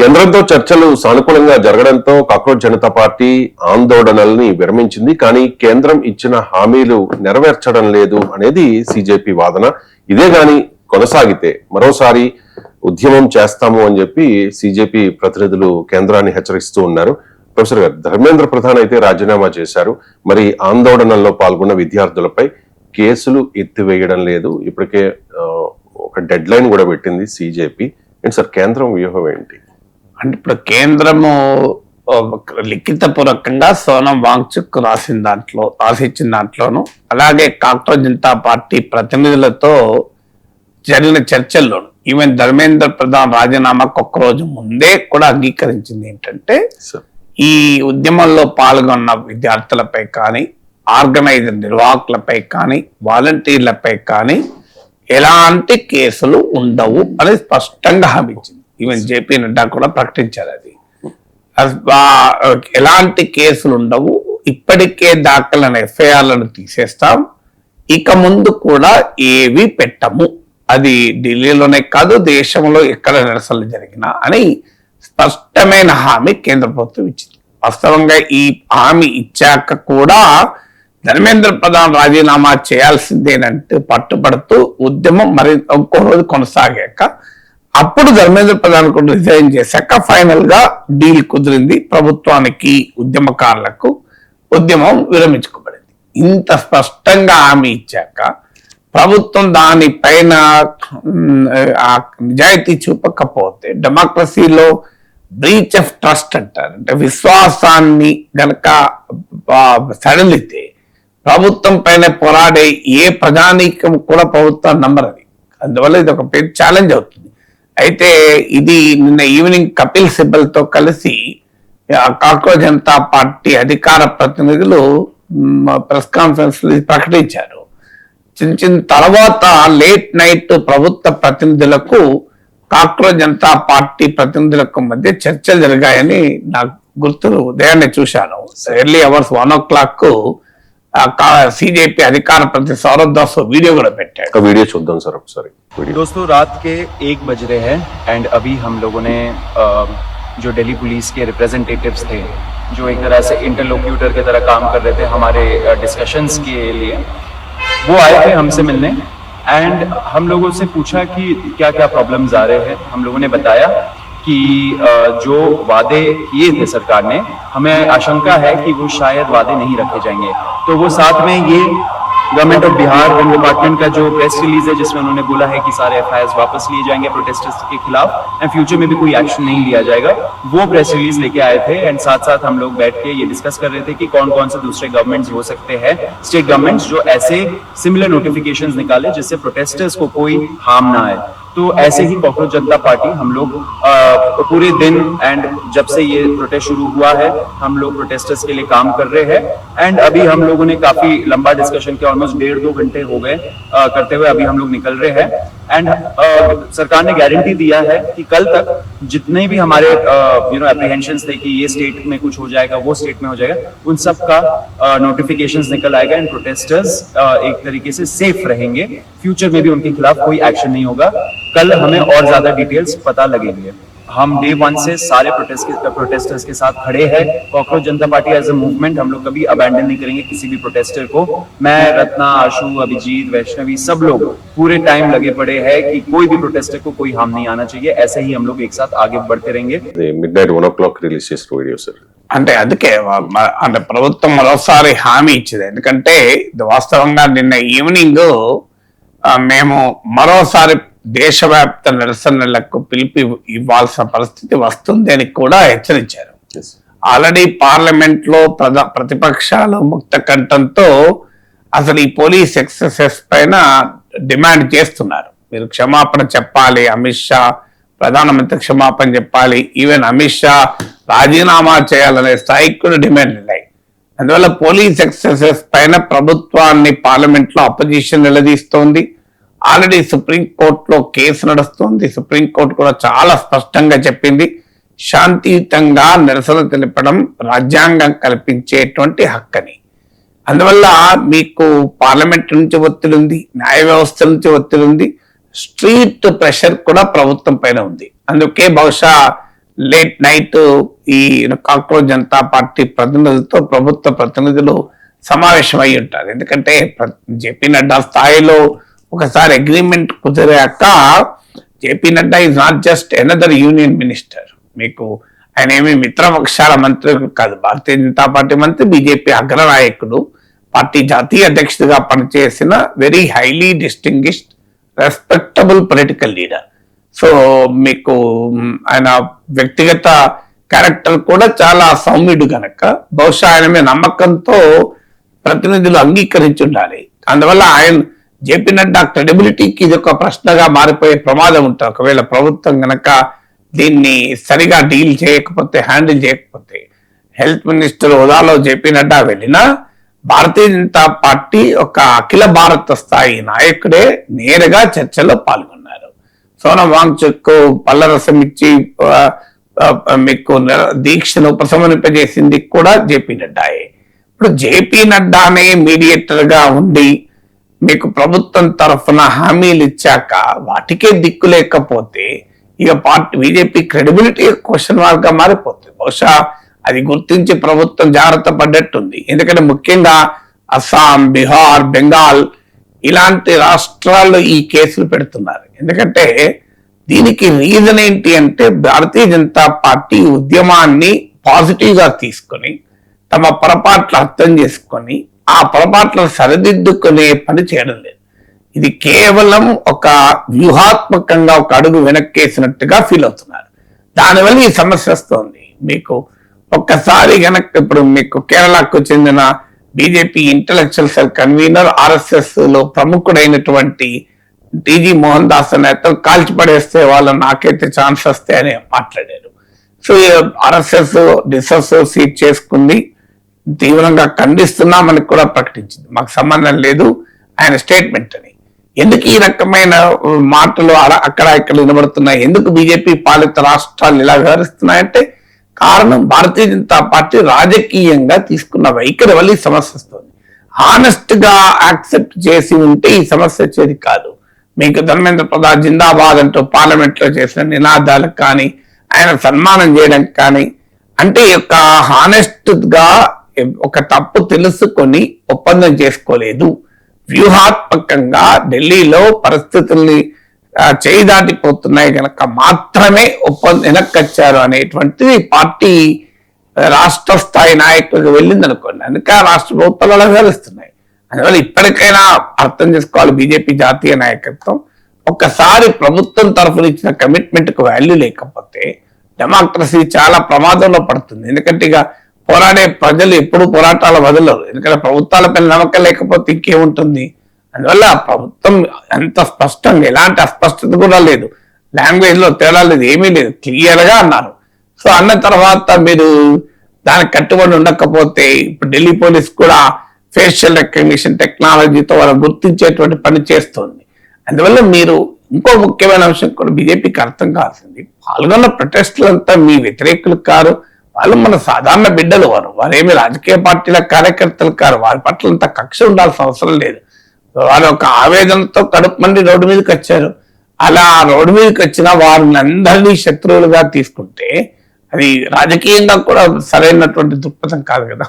కేంద్రంతో చర్చలు సానుకూలంగా జరగడంతో కాక్రోచ్ జనతా పార్టీ ఆందోళనల్ని విరమించింది. కానీ కేంద్రం ఇచ్చిన హామీలు నెరవేర్చడం లేదు అనేది సిజేపీ వాదన. ఇదే గాని కొనసాగితే మరోసారి ఉద్యమం చేస్తాము అని చెప్పి సిజేపీ ప్రతినిధులు కేంద్రాన్ని హెచ్చరిస్తూ ఉన్నారు. ప్రొఫెసర్ గారు, ధర్మేంద్ర ప్రధాన్ అయితే రాజీనామా చేశారు. మరి ఆందోళనల్లో పాల్గొన్న విద్యార్థులపై కేసులు ఎత్తివేయడం లేదు. ఇప్పటికే ఒక డెడ్ లైన్ కూడా పెట్టింది సిజేపీ. ఏంటి సార్ కేంద్రం వ్యూహం ఏంటి? అంటే ఇప్పుడు కేంద్రము లిఖితపూర్వకంగా సోనం వాంగ్చుక్ రాసిచ్చిన దాంట్లోనూ అలాగే కాక్రోచ్ జనతా పార్టీ ప్రతినిధులతో జరిగిన చర్చల్లోనూ ఈవెన్ ధర్మేంద్ర ప్రధాన్ రాజీనామాకు ఒక్కరోజు ముందే కూడా అంగీకరించింది ఏంటంటే ఈ ఉద్యమంలో పాల్గొన్న విద్యార్థులపై కానీ ఆర్గనైజర్ నిర్వాహకులపై కానీ వాలంటీర్లపై కానీ ఎలాంటి కేసులు ఉండవు అని స్పష్టంగా హామీ ఇచ్చింది. ఈవెన్ జేపీ నడ్డా కూడా ప్రకటించారు అది ఎలాంటి కేసులు ఉండవు, ఇప్పటికే దాఖలైన ఎఫ్ఐఆర్లను తీసేస్తాం, ఇక ముందు కూడా ఏవి పెట్టము, అది ఢిల్లీలోనే కాదు దేశంలో ఎక్కడ నిరసనలు జరిగినా అని స్పష్టమైన హామీ కేంద్ర ప్రభుత్వం ఇచ్చింది. వాస్తవంగా ఈ హామీ ఇచ్చాక కూడా ధర్మేంద్ర ప్రధాన్ రాజీనామా చేయాల్సిందేనంటూ పట్టుబడుతూ ఉద్యమం మరి ఒక్కో రోజు కొనసాగాక అప్పుడు ధర్మేంద్ర ప్రధాన్ కూడా రిజైన్ చేశాక ఫైనల్ గా డీల్ కుదిరింది. ప్రభుత్వానికి ఉద్యమకారులకు ఉద్యమం విరమించుకోబడింది. ఇంత స్పష్టంగా హామీ ఇచ్చాక ప్రభుత్వం దానిపైన నిజాయితీ చూపకపోతే డెమోక్రసీలో బ్రీచ్ ఆఫ్ ట్రస్ట్ అంటారు. అంటే విశ్వాసాన్ని గనక సడలితే ప్రభుత్వం పైన పోరాడే ఏ ప్రజానీకం కూడా ప్రభుత్వాన్ని నమ్మరది. అందువల్ల ఇది ఒక పెద్ద ఛాలెంజ్ అవుతుంది. అయితే ఇది నిన్న ఈవినింగ్ కపిల్ సిబల్ తో కలిసి కాక్రోచ్ జనతా పార్టీ అధికార ప్రతినిధులు ప్రెస్ కాన్ఫరెన్స్ ప్రకటించారు. చిన్న తర్వాత లేట్ నైట్ ప్రభుత్వ ప్రతినిధులకు కాక్రోచ్ జనతా పార్టీ ప్రతినిధులకు మధ్య చర్చలు జరిగాయని నాకు గుర్తు. ఉదయాన్నే చూశాను. ఎర్లీ అవర్స్ 1 o'clock सीजेपी अधिकार प्रति सौरभ दास वीडियो పెట్టాడు. वीडियो చూద్దాం సార్ ఒకసారి. दोस्तों रात के 1 बज रहे हैं एंड अभी हम लोगों ने जो दिल्ली पुलिस के रिप्रेजेंटेटिव्स थे जो एक तरह से इंटरलोक्यूटर की तरह काम कर रहे थे हमारे डिस्कशंस के लिए, वो आए थे हमसे मिलने एंड हम लोगों से पूछा कि क्या क्या प्रॉब्लम्स आ रहे हैं. हम लोगों ने बताया कि जो वादे किए थे सरकार ने, हमें आशंका है कि वो शायद वादे नहीं रखे जाएंगे. तो वो साथ में ये government of Bihar home department का जो प्रेस रिलीज है जिसमें उन्होंने बोला है कि सारे एफआईआर वापस लिए जाएंगे प्रोटेस्टर्स के खिलाफ एंड फ्यूचर में भी कोई एक्शन नहीं लिया जाएगा, वो प्रेस रिलीज लेके आए थे. एंड साथ साथ हम लोग बैठ के ये डिस्कस कर रहे थे कि कौन कौन से दूसरे गवर्नमेंट्स हो सकते हैं, स्टेट गवर्नमेंट्स, जो ऐसे सिमिलर नोटिफिकेशंस निकाले जिससे प्रोटेस्टर्स को कोई हार्म ना आए. तो ऐसे ही काक्रोच जनता पार्टी हम लोग पूरे दिन एंड जब से ये प्रोटेस्ट शुरू हुआ है हम लोग प्रोटेस्टर्स के लिए काम कर रहे हैं. एंड अभी हम लोगों ने काफी लंबा डिस्कशन किया, ऑलमोस्ट 1.5-2 घंटे हो गए करते हुए. अभी हम लोग निकल रहे हैं एंड सरकार ने गारंटी दिया है कि कल तक जितने भी हमारे एप्रीहेंशंस थे कि ये स्टेट में कुछ हो जाएगा वो स्टेट में हो जाएगा, उन सब का नोटिफिकेशंस निकल आएगा एंड प्रोटेस्टर्स एक तरीके से सेफ रहेंगे. फ्यूचर में भी उनके खिलाफ कोई एक्शन नहीं होगा. कल हमें और ज्यादा डिटेल्स पता लगेंगे. हम डे 1 से सारे प्रोटेस्टर्स के साथ खड़े हैं. Cockroach Janata party as a movement हम लोग कभी अबैंडन नहीं करेंगे किसी भी प्रोटेस्टर को. मैं, रत्ना, आशु, अभिजीत, वैष्णवी, सब लोग पूरे टाइम लगे पड़े हैं कि कोई भी प्रोटेस्टर को कोई हार्म नहीं आना चाहिए. ऐसे ही हम लोग एक साथ आगे बढ़ते रहेंगे. midnight 1 o'clock రిలీజ్ చేసిన వీడియో సార్. అంటే అందుకే అంటే ప్రభుత్వం మరోసారి హామీ ఇచ్చింది. ఎందుకంటే వాస్తవంగా నిన్న ఈవినింగ్ మేము మరోసారి దేశవ్యాప్త నిరసనలకు పిలిపి ఇవ్వాల్సిన పరిస్థితి వస్తుంది అని కూడా హెచ్చరించారు. ఆల్రెడీ పార్లమెంట్ లో ప్రతిపక్షాలు ముక్త కంఠంతో అసలు ఈ పోలీస్ ఎక్సెసెస్ పైన డిమాండ్ చేస్తున్నారు. మీరు క్షమాపణ చెప్పాలి, అమిత్ షా ప్రధానమంత్రి క్షమాపణ చెప్పాలి, ఈవెన్ అమిత్ షా రాజీనామా చేయాలనే స్థాయికి కూడా డిమాండ్ ఉన్నాయి. అందువల్ల పోలీస్ ఎక్సెసెస్ పైన ప్రభుత్వాన్ని పార్లమెంట్ లో అపోజిషన్ నిలదీస్తోంది. ఆల్రెడీ సుప్రీంకోర్టులో కేసు నడుస్తుంది. సుప్రీంకోర్టు కూడా చాలా స్పష్టంగా చెప్పింది శాంతియుతంగా నిరసన తెలపడం రాజ్యాంగం కల్పించేటువంటి హక్కని. అందువల్ల మీకు పార్లమెంట్ నుంచి ఒత్తిడి ఉంది, న్యాయ వ్యవస్థ నుంచి ఒత్తిడి ఉంది, స్ట్రీట్ ప్రెషర్ కూడా ప్రభుత్వం పైన ఉంది. అందుకే బహుశా లేట్ నైట్ ఈ కాక్రోచ్ జనతా పార్టీ ప్రతినిధులతో ప్రభుత్వ ప్రతినిధులు సమావేశం అయి ఉంటారు. ఎందుకంటే జేపీ నడ్డా స్థాయిలో ఒకసారి అగ్రిమెంట్ కుదిరాక JP Nadda is not just another union minister. మీకు ఆయన ఏమి మిత్రపక్షాల మంత్రి కాదు, భారతీయ జనతా పార్టీ మంత్రి, బీజేపీ అగ్రనాయకుడు, పార్టీ జాతీయ అధ్యక్షుడిగా పనిచేసిన very highly distinguished respectable political leader. So మీకు ఆయన వ్యక్తిగత క్యారెక్టర్ కూడా చాలా సౌమ్యుడు కనుక బహుశా ఆయన మీద నమ్మకంతో ప్రతినిధులు అంగీకరించి ఉండాలి. అందువల్ల ఆయన జేపీ నడ్డా క్రెడిబిలిటీకి ఇది ఒక ప్రశ్నగా మారిపోయే ప్రమాదం ఉంటుంది. ఒకవేళ ప్రభుత్వం గనక దీన్ని సరిగా డీల్ చేయకపోతే, హ్యాండిల్ చేయకపోతే, హెల్త్ మినిస్టర్ హోదాలో జేపీ నడ్డా వెళ్ళినా భారతీయ జనతా పార్టీ ఒక అఖిల భారత స్థాయి నాయకుడే నేరుగా చర్చలో పాల్గొన్నారు. సోనం వాంగ్చుక్ పల్లరసం ఇచ్చి మీకు దీక్షను ఉపశమనింపజేసింది కూడా జేపీ నడ్డాయే. ఇప్పుడు జేపీ నడ్డానే మీడియేటర్ గా ఉండి మీకు ప్రభుత్వం తరఫున హామీలు ఇచ్చాక వాటికే దిక్కు లేకపోతే ఇక party BJP credibility question mark గా మారిపోతుంది. బహుశా అది గుర్తించి ప్రభుత్వం జాగ్రత్త పడ్డట్టుంది. ఎందుకంటే ముఖ్యంగా అస్సాం, బీహార్, బెంగాల్ ఇలాంటి రాష్ట్రాల్లో ఈ కేసులు పెడుతున్నారు. ఎందుకంటే దీనికి రీజన్ ఏంటి అంటే భారతీయ జనతా పార్టీ ఉద్యమాన్ని పాజిటివ్ గా తీసుకొని తమ పొరపాట్లు అర్థం చేసుకొని ఆ పొరపాట్లను సరిదిద్దుకునే పని చేయడం లేదు. ఇది కేవలం ఒక వ్యూహాత్మకంగా ఒక అడుగు వెనక్కేసినట్టుగా ఫీల్ అవుతున్నారు. దానివల్ల ఈ సమస్య వస్తుంది. మీకు ఒక్కసారి గనక ఇప్పుడు మీకు కేరళకు చెందిన BJP intellectual cell convener, RSS లో ప్రముఖుడైనటువంటి టీజీ మోహన్ దాస్ నేతలు కాల్చిపడేస్తే వాళ్ళు నాకైతే ఛాన్స్ వస్తే అని మాట్లాడారు. సో ఆర్ఎస్ఎస్ డిసోసియేట్ చేసుకుంది, తీవ్రంగా ఖండిస్తున్నామని కూడా ప్రకటించింది. మాకు సంబంధం లేదు ఆయన స్టేట్మెంట్ అని. ఎందుకు ఈ రకమైన మాటలు అక్కడ ఇక్కడ వినబడుతున్నాయి? ఎందుకు బీజేపీ పాలిత రాష్ట్రాలు ఇలా వ్యవహరిస్తున్నాయంటే కారణం భారతీయ జనతా పార్టీ రాజకీయంగా తీసుకున్న వైఖరి వల్ల ఈ సమస్య వస్తుంది. హానెస్ట్ గా యాక్సెప్ట్ చేసి ఉంటే ఈ సమస్య వచ్చేది కాదు. మీకు ధర్మేంద్ర ప్రధాన్ జిందాబాద్ అంటూ పార్లమెంట్ లో చేసిన నినాదాలకు కానీ, ఆయన సన్మానం చేయడానికి కానీ, అంటే ఒక హానెస్ట్ గా ఒక తప్పు తెలుసుకొని ఒప్పందం చేసుకోలేదు. వ్యూహాత్మకంగా ఢిల్లీలో పరిస్థితుల్ని చేయి దాటిపోతున్నాయి కనుక మాత్రమే వెనక్కొచ్చారు అనేటువంటిది పార్టీ రాష్ట్ర స్థాయి నాయకులకు వెళ్ళింది అనుకోండి. అందుకే రాష్ట్ర ప్రభుత్వాలు వ్యవహరిస్తున్నాయి. అందువల్ల ఇప్పటికైనా అర్థం చేసుకోవాలి బీజేపీ జాతీయ నాయకత్వం. ఒక్కసారి ప్రభుత్వం తరఫున ఇచ్చిన కమిట్మెంట్ కు వాల్యూ లేకపోతే డెమోక్రసీ చాలా ప్రమాదంలో పడుతుంది. ఎందుకంటే ఇక పోరాడే ప్రజలు ఎప్పుడు పోరాటాల వదలరు. ఎందుకంటే ప్రభుత్వాలపై నమ్మకం లేకపోతే ఇంకేముంటుంది. అందువల్ల ప్రభుత్వం ఎంత స్పష్టంగా, ఎలాంటి అస్పష్టత కూడా లేదు, లాంగ్వేజ్ లో తేడా లేదు, ఏమీ లేదు, క్లియర్ గా అన్నారు. సో అన్న తర్వాత మీరు దానికి కట్టుబడి ఉండకపోతే ఇప్పుడు ఢిల్లీ పోలీస్ కూడా ఫేషియల్ రికగ్నిషన్ టెక్నాలజీతో వాళ్ళు గుర్తించేటువంటి పని చేస్తుంది. అందువల్ల మీరు ఇంకో ముఖ్యమైన అంశం కూడా బీజేపీకి అర్థం కావాల్సింది, పాల్గొన్న ప్రొటెస్టులంతా మీ వ్యతిరేకులు కారు, వాళ్ళు మన సాధారణ బిడ్డలు. వారేమి రాజకీయ పార్టీల కార్యకర్తలు కారు. వారి పట్ల అంత కక్ష ఉండాల్సిన అవసరం లేదు. వారు ఒక ఆవేదనతో కడుపు మండి రోడ్డు మీదకి వచ్చారు. అలా రోడ్డు మీదకి వచ్చిన వారిని అందరినీ శత్రువులుగా తీసుకుంటే అది రాజకీయంగా కూడా సరైనటువంటి దృక్పథం కాదు కదా.